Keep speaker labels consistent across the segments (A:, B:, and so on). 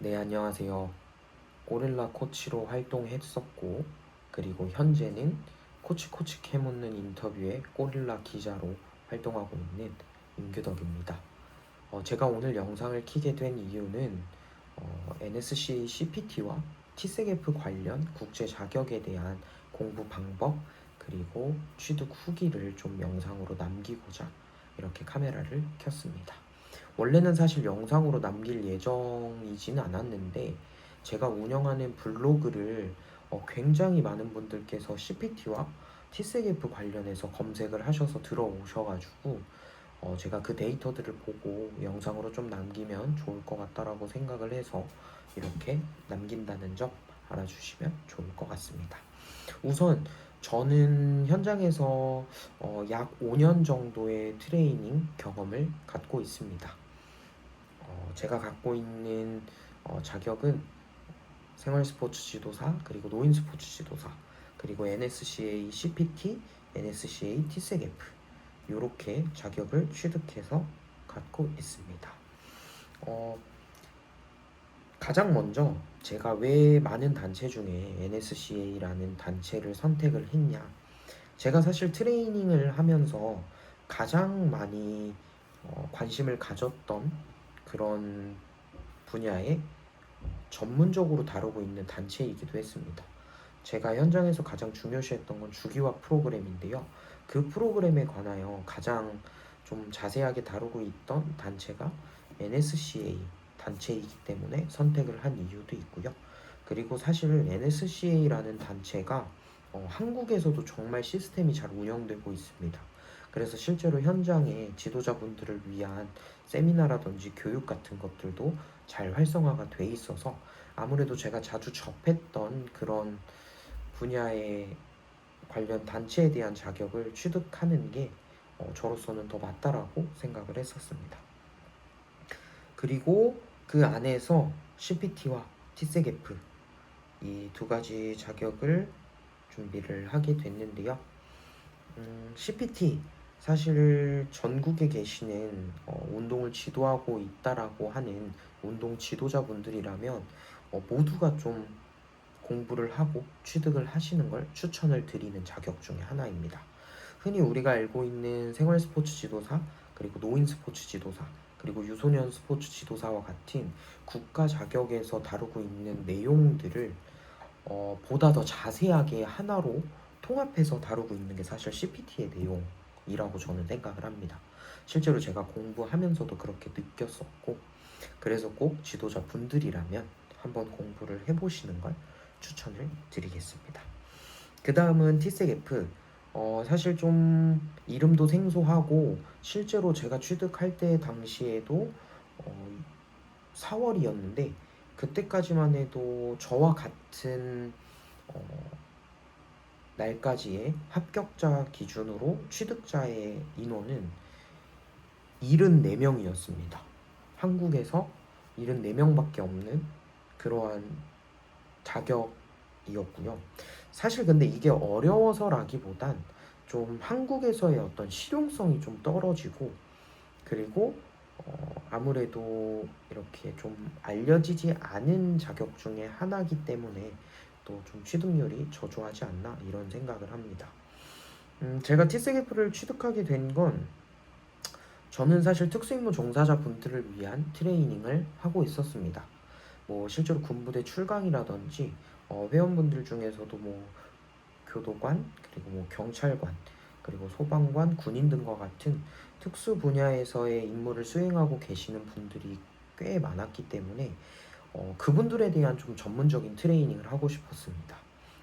A: 네, 안녕하세요. 꼬릴라 코치로 활동했었고, 그리고 현재는 코치 캐묻는 인터뷰의 꼬릴라 기자로 활동하고 있는 임규덕입니다. 제가 오늘 영상을 켜게 된 이유는 NSCA CPT와 TSEF 관련 국제 자격에 대한 공부 방법, 그리고 취득 후기를 좀 영상으로 남기고자 이렇게 카메라를 켰습니다. 원래는 사실 영상으로 남길 예정이지는 않았는데 제가 운영하는 블로그를 굉장히 많은 분들께서 CPT와 TSEF 관련해서 검색을 하셔서 들어오셔가지고 제가 그 데이터들을 보고 영상으로 좀 남기면 좋을 것 같다라고 생각을 해서 이렇게 남긴다는 점 알아주시면 좋을 것 같습니다. 우선 저는 현장에서 약 5년 정도의 트레이닝 경험을 갖고 있습니다. 제가 갖고 있는 자격은 생활스포츠 지도사, 그리고 노인스포츠 지도사, 그리고 NSCA CPT, NSCA TSEF 이렇게 자격을 취득해서 갖고 있습니다. 가장 먼저 제가 왜 많은 단체 중에 NSCA라는 단체를 선택을 했냐. 제가 사실 트레이닝을 하면서 가장 많이 관심을 가졌던 그런 분야에 전문적으로 다루고 있는 단체이기도 했습니다. 제가 현장에서 가장 중요시했던 건 주기화 프로그램인데요. 그 프로그램에 관하여 가장 좀 자세하게 다루고 있던 단체가 NSCA 단체이기 때문에 선택을 한 이유도 있고요. 그리고 사실 NSCA라는 단체가 한국에서도 정말 시스템이 잘 운영되고 있습니다. 그래서 실제로 현장에 지도자분들을 위한 세미나라든지 교육 같은 것들도 잘 활성화가 돼 있어서 아무래도 제가 자주 접했던 그런 분야에 관련 단체에 대한 자격을 취득하는 게 저로서는 더 맞다라고 생각을 했었습니다. 그리고 그 안에서 CPT와 TSEF 이 두 가지 자격을 준비를 하게 됐는데요. CPT 사실 전국에 계시는 운동을 지도하고 있다라고 하는 운동 지도자분들이라면 모두가 좀 공부를 하고 취득을 하시는 걸 추천을 드리는 자격 중에 하나입니다. 흔히 우리가 알고 있는 생활 스포츠 지도사, 그리고 노인 스포츠 지도사, 그리고 유소년 스포츠 지도사와 같은 국가 자격에서 다루고 있는 내용들을 보다 더 자세하게 하나로 통합해서 다루고 있는 게 사실 CPT의 내용이라고 저는 생각을 합니다. 실제로 제가 공부하면서도 그렇게 느꼈었고, 그래서 꼭 지도자 분들이라면 한번 공부를 해보시는 걸 추천을 드리겠습니다. 그 다음은 TSEF. 사실 좀 이름도 생소하고 실제로 제가 취득할 때 당시에도 4월이었는데 그때까지만 해도 저와 같은 날까지의 합격자 기준으로 취득자의 인원은 74명이었습니다. 한국에서 74명밖에 없는 그러한 자격이었고요. 사실 근데 이게 어려워서라기보단 좀 한국에서의 어떤 실용성이 좀 떨어지고, 그리고 아무래도 이렇게 좀 알려지지 않은 자격 중에 하나이기 때문에 또 좀 취득률이 저조하지 않나 이런 생각을 합니다. 제가 TSEF를 취득하게 된 건 저는 사실 특수임무 종사자 분들을 위한 트레이닝을 하고 있었습니다. 뭐 실제로 군부대 출강이라든지 회원분들 중에서도 뭐 교도관, 그리고 뭐 경찰관, 그리고 소방관, 군인 등과 같은 특수 분야에서의 임무를 수행하고 계시는 분들이 꽤 많았기 때문에 그분들에 대한 좀 전문적인 트레이닝을 하고 싶었습니다.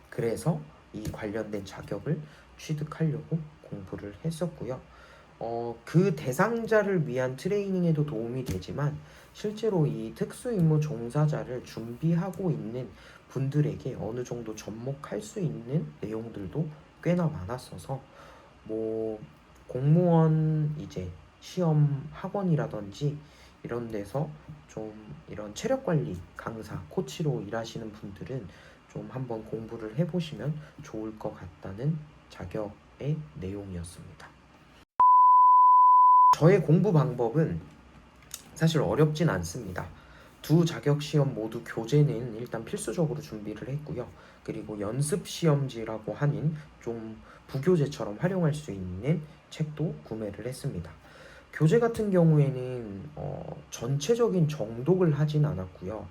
A: 그래서 이 관련된 자격을 취득하려고 공부를 했었고요. 그 대상자를 위한 트레이닝에도 도움이 되지만 실제로 이 특수임무 종사자를 준비하고 있는 분들에게 어느 정도 접목할 수 있는 내용들도 꽤나 많았어서 뭐 공무원 이제 시험 학원이라든지 이런 데서 좀 이런 체력 관리 강사, 코치로 일하시는 분들은 좀 한번 공부를 해보시면 좋을 것 같다는 자격의 내용이었습니다. 저의 공부 방법은 사실 어렵진 않습니다. 두 자격 시험 모두 교재는 일단 필수적으로 준비를 했고요. 그리고 연습 시험지라고 하는 좀 부교재처럼 활용할 수 있는 책도 구매를 했습니다. 교재 같은 경우에는 전체적인 정독을 하진 않았고요.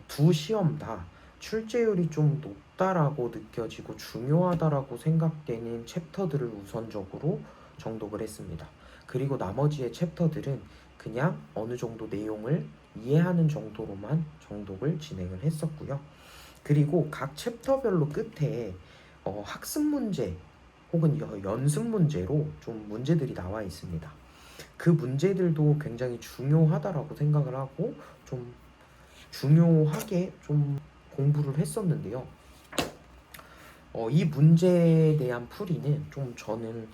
A: 두 시험 다 출제율이 좀 높다라고 느껴지고 중요하다라고 생각되는 챕터들을 우선적으로 정독을 했습니다. 그리고 나머지의 챕터들은 그냥 어느 정도 내용을 이해하는 정도로만 정독을 진행을 했었고요. 그리고 각 챕터별로 끝에 학습 문제 혹은 연습 문제로 좀 문제들이 나와 있습니다. 그 문제들도 굉장히 중요하다라고 생각을 하고 좀 중요하게 좀 공부를 했었는데요. 이 문제에 대한 풀이는 좀 저는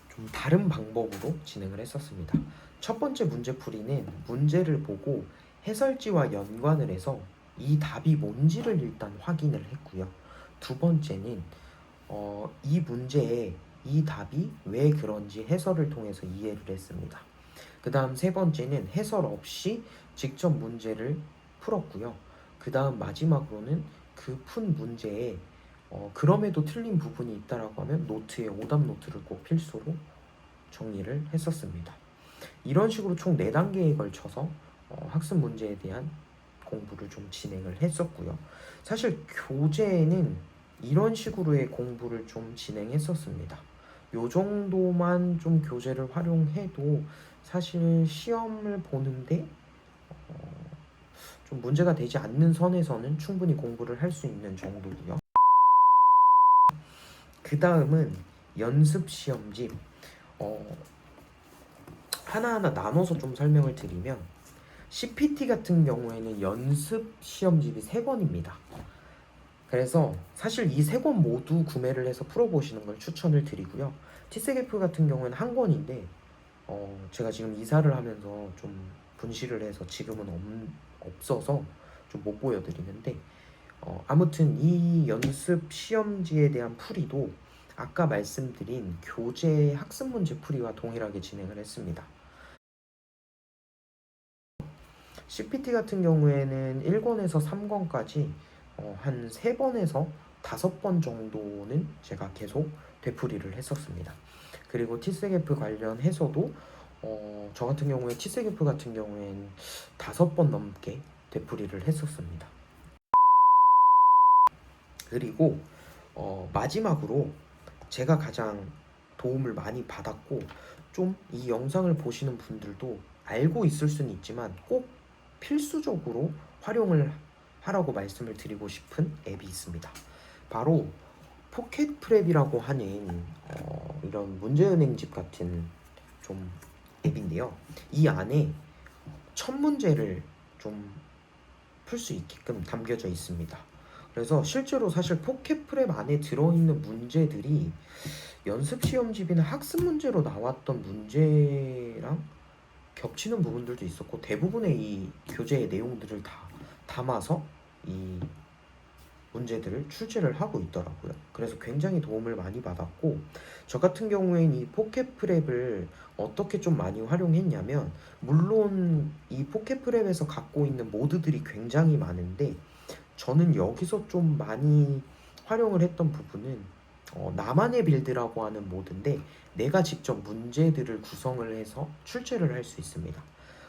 A: 좀 다른 방법으로 진행을 했었습니다. 첫 번째 문제 풀이는 문제를 보고 해설지와 연관을 해서 이 답이 뭔지를 일단 확인을 했고요. 두 번째는 이 문제에 이 답이 왜 그런지 해설을 통해서 이해를 했습니다. 그 다음 세 번째는 해설 없이 직접 문제를 풀었고요. 그 다음 마지막으로는 그 푼 문제에 그럼에도 틀린 부분이 있다라고 하면 노트에 오답 노트를 꼭 필수로 정리를 했었습니다. 이런 식으로 총 4단계에 걸쳐서 학습 문제에 대한 공부를 좀 진행을 했었고요. 사실 교재에는 이런 식으로의 공부를 좀 진행했었습니다. 요 정도만 좀 교재를 활용해도 사실 시험을 보는데 좀 문제가 되지 않는 선에서는 충분히 공부를 할 수 있는 정도고요. 그 다음은 연습 시험지. 하나하나 나눠서 좀 설명을 드리면 CPT 같은 경우에는 연습 시험집이 3권입니다. 그래서 사실 이 3권 모두 구매를 해서 풀어보시는 걸 추천을 드리고요. TCF 같은 경우에는 1권인데 제가 지금 이사를 하면서 좀 분실을 해서 지금은 없어서 좀 못 보여드리는데 아무튼 이 연습 시험지에 대한 풀이도 아까 말씀드린 교재 학습 문제 풀이와 동일하게 진행을 했습니다. CPT 같은 경우에는 1권에서 3권까지 한 3번에서 5번 정도는 제가 계속 되풀이를 했었습니다. 그리고 TCF 관련해서도 저 같은 경우에 TCF 같은 경우에는 5번 넘게 되풀이를 했었습니다. 그리고 마지막으로 제가 가장 도움을 많이 받았고 좀 이 영상을 보시는 분들도 알고 있을 수는 있지만 꼭 필수적으로 활용을 하라고 말씀을 드리고 싶은 앱이 있습니다. 바로 포켓 프랩이라고 하는 이런 문제은행집 같은 좀 앱인데요. 이 안에 첫 문제를 좀 풀 수 있게끔 담겨져 있습니다. 그래서 실제로 사실 포켓 프랩 안에 들어있는 문제들이 연습 시험집이나 학습 문제로 나왔던 문제랑 겹치는 부분들도 있었고 대부분의 이 교재의 내용들을 다 담아서 이 문제들을 출제를 하고 있더라고요. 그래서 굉장히 도움을 많이 받았고 저 같은 경우에는 이 포켓 프랩을 어떻게 좀 많이 활용했냐면 물론 이 포켓 프랩에서 갖고 있는 모드들이 굉장히 많은데 저는 여기서 좀 많이 활용을 했던 부분은 나만의 빌드라고 하는 모드인데 내가 직접 문제들을 구성을 해서 출제를 할 수 있습니다.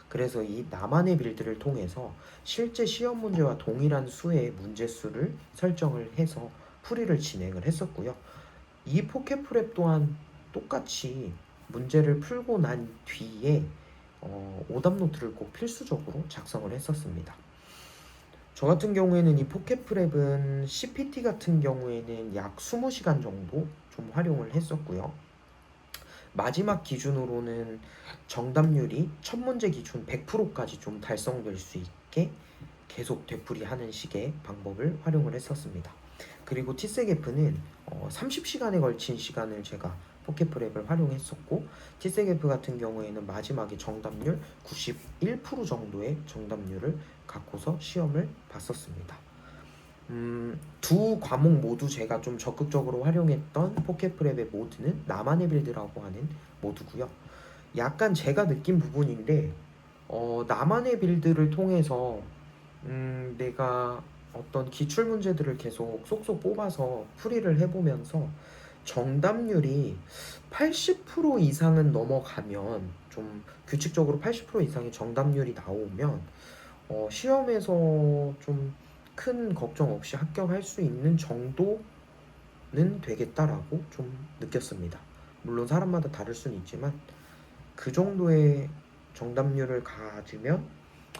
A: 그래서 이 나만의 빌드를 통해서 실제 시험 문제와 동일한 수의 문제 수를 설정을 해서 풀이를 진행을 했었고요. 이 포켓 프랩 또한 똑같이 문제를 풀고 난 뒤에 오답 노트를 꼭 필수적으로 작성을 했었습니다. 저 같은 경우에는 이 포켓 프랩은 CPT 같은 경우에는 약 20시간 정도 좀 활용을 했었고요. 마지막 기준으로는 정답률이 첫 문제 기준 100%까지 좀 달성될 수 있게 계속 되풀이하는 식의 방법을 활용을 했었습니다. 그리고 TCF는 30시간에 걸친 시간을 제가 포켓프랩을 활용했었고 TCF 같은 경우에는 마지막에 정답률 91% 정도의 정답률을 갖고서 시험을 봤었습니다. 두 과목 모두 제가 좀 적극적으로 활용했던 포켓프랩의 모드는 나만의 빌드라고 하는 모드고요. 약간 제가 느낀 부분인데 나만의 빌드를 통해서 내가 어떤 기출 문제들을 계속 쏙쏙 뽑아서 풀이를 해보면서 정답률이 80% 이상은 넘어가면, 좀 규칙적으로 80% 이상의 정답률이 나오면 시험에서 좀 큰 걱정 없이 합격할 수 있는 정도는 되겠다라고 좀 느꼈습니다. 물론 사람마다 다를 수는 있지만 그 정도의 정답률을 가지면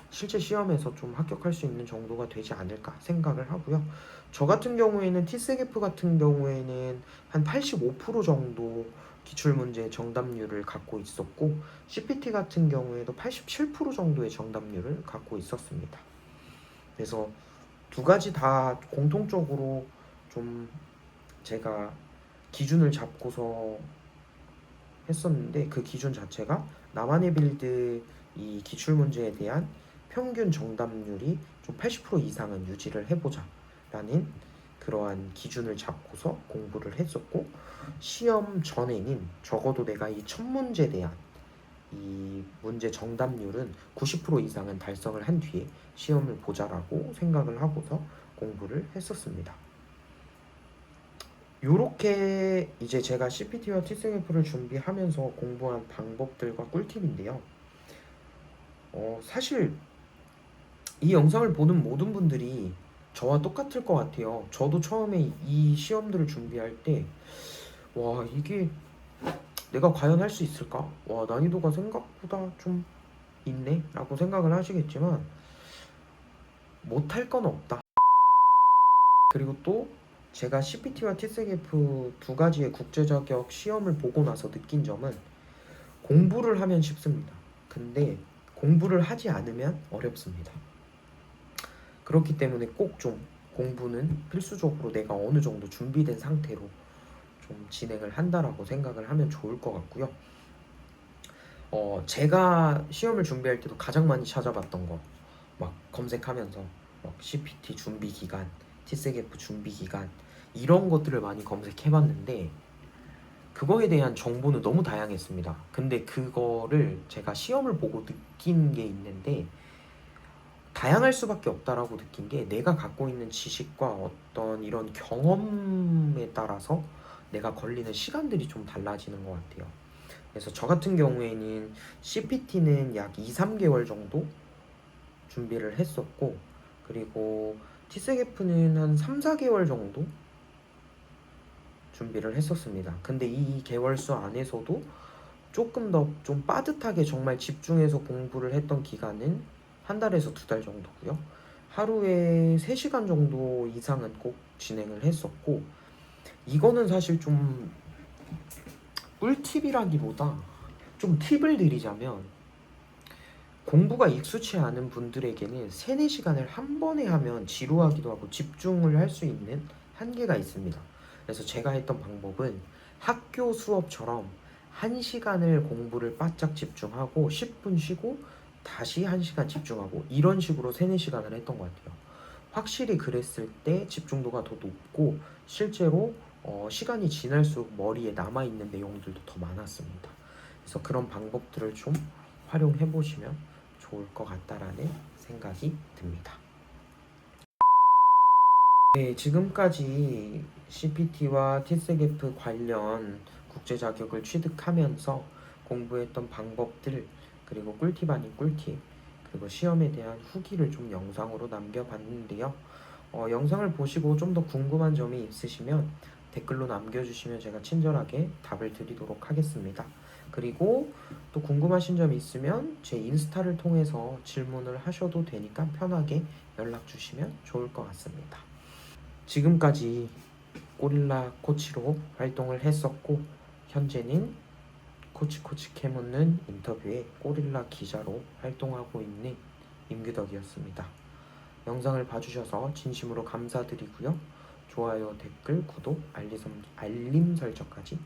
A: 실제 시험에서 좀 합격할 수 있는 정도가 되지 않을까 생각을 하고요. 저 같은 경우에는 티스게프 같은 경우에는 한 85% 정도 기출문제 정답률을 갖고 있었고, CPT 같은 경우에도 87% 정도의 정답률을 갖고 있었습니다. 그래서 두 가지 다 공통적으로 좀 제가 기준을 잡고서 했었는데, 그 기준 자체가 나만의 빌드 이 기출문제에 대한 평균 정답률이 좀 80% 이상은 유지를 해보자 라는 그러한 기준을 잡고서 공부를 했었고, 시험 전에는 적어도 내가 이 첫 문제에 대한 이 문제 정답률은 90% 이상은 달성을 한 뒤에 시험을 보자라고 생각을 하고서 공부를 했었습니다. 요렇게 이제 제가 CPT와 TCF를 준비하면서 공부한 방법들과 꿀팁인데요. 사실 이 영상을 보는 모든 분들이 저와 똑같을 것 같아요. 저도 처음에 이 시험들을 준비할 때, 와, 이게 내가 과연 할 수 있을까? 와, 난이도가 생각보다 좀 있네? 라고 생각을 하시겠지만, 못할 건 없다. 그리고 또 제가 CPT와 TCF 두 가지의 국제 자격 시험을 보고 나서 느낀 점은, 공부를 하면 쉽습니다. 근데 공부를 하지 않으면 어렵습니다. 그렇기 때문에 꼭 좀 공부는 필수적으로 내가 어느 정도 준비된 상태로 좀 진행을 한다라고 생각을 하면 좋을 것 같고요. 제가 시험을 준비할 때도 가장 많이 찾아봤던 거, 막 검색하면서 막 CPT 준비 기간, TCF 준비 기간, 이런 것들을 많이 검색해봤는데, 그거에 대한 정보는 너무 다양했습니다. 근데 그거를 제가 시험을 보고 느낀 게 있는데, 다양할 수밖에 없다라고 느낀 게, 내가 갖고 있는 지식과 어떤 이런 경험에 따라서 내가 걸리는 시간들이 좀 달라지는 것 같아요. 그래서 저 같은 경우에는 CPT는 약 2, 3개월 정도 준비를 했었고, 그리고 TCF는 한 3, 4개월 정도 준비를 했었습니다. 근데 이 개월수 안에서도 조금 더 좀 빠듯하게 정말 집중해서 공부를 했던 기간은 한 달에서 두 달 정도고요. 하루에 3시간 정도 이상은 꼭 진행을 했었고, 이거는 사실 좀 꿀팁이라기보다 좀 팁을 드리자면, 공부가 익숙치 않은 분들에게는 3, 4시간을 한 번에 하면 지루하기도 하고 집중을 할 수 있는 한계가 있습니다. 그래서 제가 했던 방법은 학교 수업처럼 1시간을 공부를 바짝 집중하고 10분 쉬고 다시 1시간 집중하고, 이런 식으로 3, 4시간을 했던 것 같아요. 확실히 그랬을 때 집중도가 더 높고, 실제로 시간이 지날수록 머리에 남아있는 내용들도 더 많았습니다. 그래서 그런 방법들을 좀 활용해 보시면 좋을 것 같다라는 생각이 듭니다. 네, 지금까지 CPT와 TCF 관련 국제 자격을 취득하면서 공부했던 방법들, 그리고 꿀팁 아닌 꿀팁, 그리고 시험에 대한 후기를 좀 영상으로 남겨봤는데요. 영상을 보시고 좀 더 궁금한 점이 있으시면 댓글로 남겨주시면 제가 친절하게 답을 드리도록 하겠습니다. 그리고 또 궁금하신 점이 있으면 제 인스타를 통해서 질문을 하셔도 되니까 편하게 연락 주시면 좋을 것 같습니다. 지금까지 꼬릴라 코치로 활동을 했었고, 현재는 코치 캐묻는 인터뷰에 꼬릴라 기자로 활동하고 있는 임규덕이었습니다. 영상을 봐주셔서 진심으로 감사드리고요. 좋아요, 댓글, 구독, 알림 설정까지